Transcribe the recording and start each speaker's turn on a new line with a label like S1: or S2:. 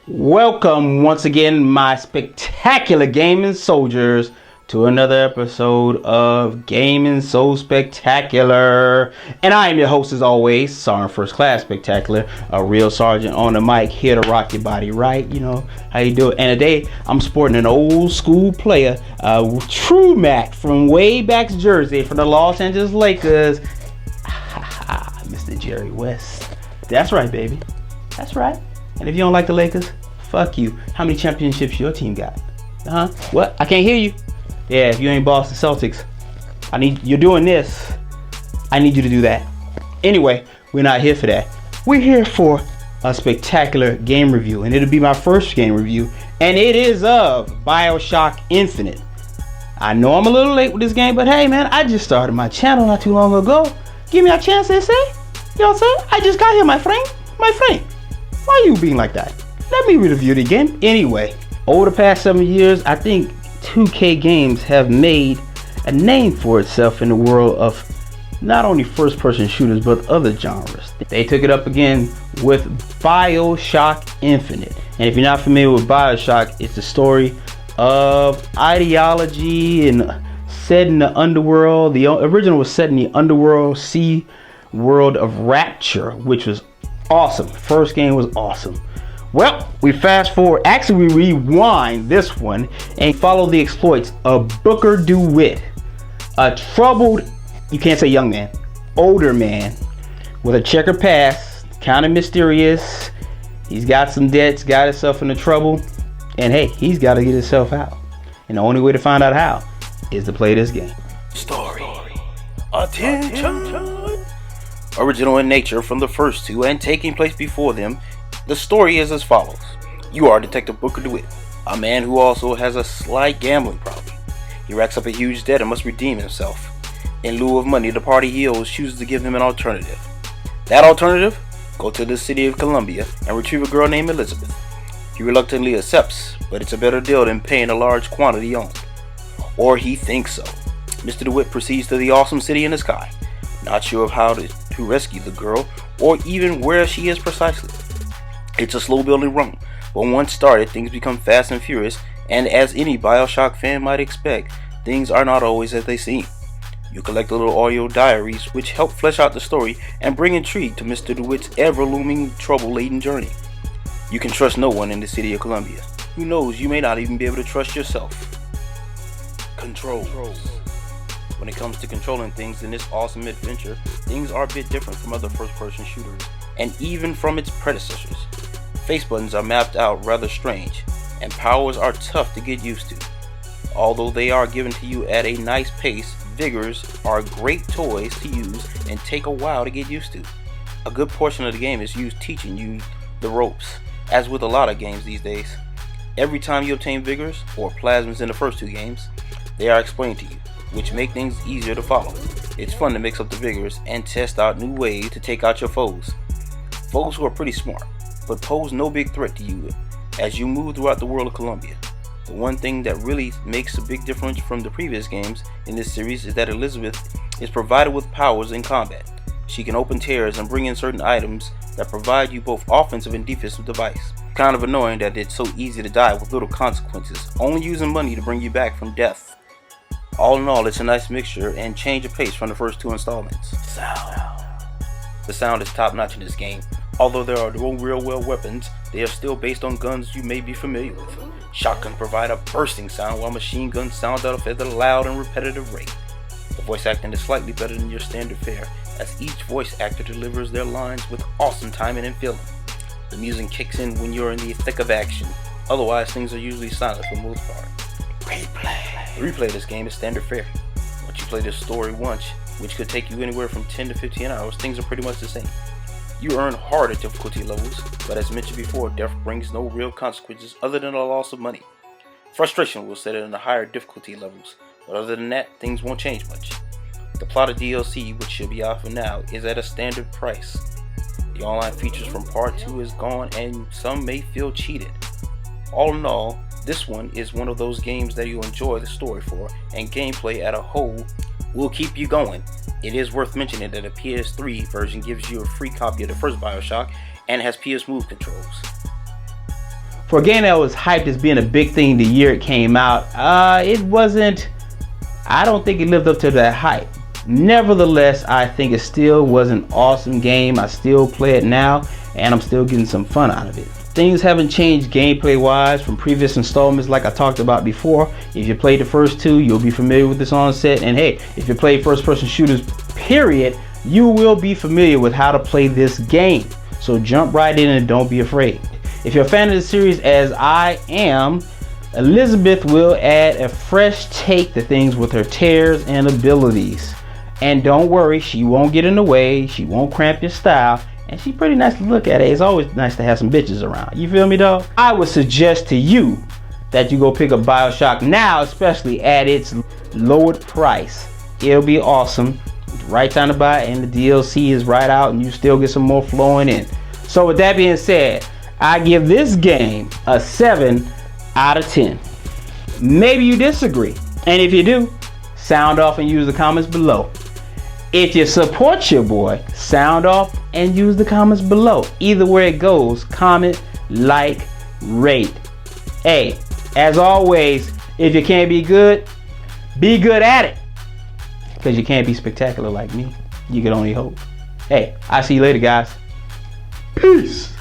S1: Welcome once again, my spectacular gaming soldiers, to another episode of Gaming So Spectacular. And I am your host, as always, Sergeant First Class Spectacular, a real sergeant on the mic, here to rock your body right. You know how you do it. And today, I'm sporting an old school player, True Mac from way back Jersey, from the Los Angeles Lakers, Mr. Jerry West. That's right, baby. That's right. And if you don't like the Lakers, fuck you. How many championships your team got? What? I can't hear you. Yeah, if you ain't Boston Celtics, you're doing this. I need you to do that. Anyway, we're not here for that. We're here for a spectacular game review, and it'll be my first game review, and it is of BioShock Infinite. I know I'm a little late with this game, but hey man, I just started my channel not too long ago. Give me a chance to say. You know what I'm saying? I just got here, my friend. Why you being like that? Let me review the game. Anyway, over the past 7 years, I think 2K games have made a name for itself in the world of not only first-person shooters, but other genres. They took it up again with BioShock Infinite. And if you're not familiar with BioShock, it's the story of ideology and set in the underworld. The original was set in the underworld sea world of Rapture, which was awesome. First game was awesome. Well, we fast forward, actually we rewind this one and follow the exploits of Booker DeWitt, a troubled, you can't say young man, older man with a checkered past, kind of mysterious. He's got some debts, got himself into trouble, and hey, he's got to get himself out. And the only way to find out how is to play this game.
S2: Story. Attention. Original in nature from the first two and taking place before them, the story is as follows. You are Detective Booker DeWitt, a man who also has a slight gambling problem. He racks up a huge debt and must redeem himself. In lieu of money, the party he owes chooses to give him an alternative. That alternative? Go to the city of Columbia and retrieve a girl named Elizabeth. He reluctantly accepts, but it's a better deal than paying a large quantity on. Or he thinks so. Mr. DeWitt proceeds to the awesome city in the sky, not sure of how to rescue the girl or even where she is precisely. It's a slow building run, but once started, things become fast and furious, and as any BioShock fan might expect, things are not always as they seem. You collect little audio diaries which help flesh out the story and bring intrigue to Mr. DeWitt's ever-looming, trouble-laden journey. You can trust no one in the city of Columbia. Who knows, you may not even be able to trust yourself. Controls. When it comes to controlling things in this awesome adventure, things are a bit different from other first-person shooters, and even from its predecessors. Face buttons are mapped out rather strange, and powers are tough to get used to. Although they are given to you at a nice pace, vigors are great toys to use and take a while to get used to. A good portion of the game is used teaching you the ropes, as with a lot of games these days. Every time you obtain vigors, or plasmas in the first two games, they are explained to you, which make things easier to follow. It's fun to mix up the vigors and test out new ways to take out your foes. Foes who are pretty smart, but pose no big threat to you as you move throughout the world of Columbia. The one thing that really makes a big difference from the previous games in this series is that Elizabeth is provided with powers in combat. She can open tears and bring in certain items that provide you both offensive and defensive device. Kind of annoying that it's so easy to die with little consequences, only using money to bring you back from death. All in all, it's a nice mixture and change of pace from the first two installments. Sound. The sound is top notch in this game. Although there are no real well weapons, they are still based on guns you may be familiar with. Shotguns provide a bursting sound while machine guns sound out at a loud and repetitive rate. The voice acting is slightly better than your standard fare, as each voice actor delivers their lines with awesome timing and feeling. The music kicks in when you're in the thick of action, otherwise things are usually silent for the most part. Replay of this game is standard fare. Once you play this story once, which could take you anywhere from 10 to 15 hours, things are pretty much the same. You earn harder difficulty levels, but as mentioned before, death brings no real consequences other than a loss of money. Frustration will set it in the higher difficulty levels, but other than that, things won't change much. The plot of DLC, which should be out for now, is at a standard price. The online features from part 2 is gone and some may feel cheated. All in all, this one is one of those games that you enjoy the story for, and gameplay at a whole will keep you going. It is worth mentioning that a PS3 version gives you a free copy of the first BioShock and has PS Move controls.
S1: For a game that was hyped as being a big thing the year it came out, it wasn't, I don't think it lived up to that hype. Nevertheless, I think it still was an awesome game. I still play it now, and I'm still getting some fun out of it. Things haven't changed gameplay wise from previous installments like I talked about before. If you played the first two, you'll be familiar with this onset. And hey, if you play first person shooters, period, you will be familiar with how to play this game. So jump right in and don't be afraid. If you're a fan of the series as I am, Elizabeth will add a fresh take to things with her tears and abilities. And don't worry, she won't get in the way, she won't cramp your style, and she's pretty nice to look at. It's always nice to have some bitches around. You feel me, dog? I would suggest to you that you go pick up BioShock now, especially at its lowered price. It'll be awesome. It's the right time to buy it, and the DLC is right out, and you still get some more flowing in. So with that being said, I give this game a 7 out of 10. Maybe you disagree, and if you do, sound off and use the comments below. If you support your boy, sound off and use the comments below. Either way it goes, comment, like, rate. Hey, as always, if you can't be good at it. Because you can't be spectacular like me. You can only hope. Hey, I'll see you later, guys. Peace.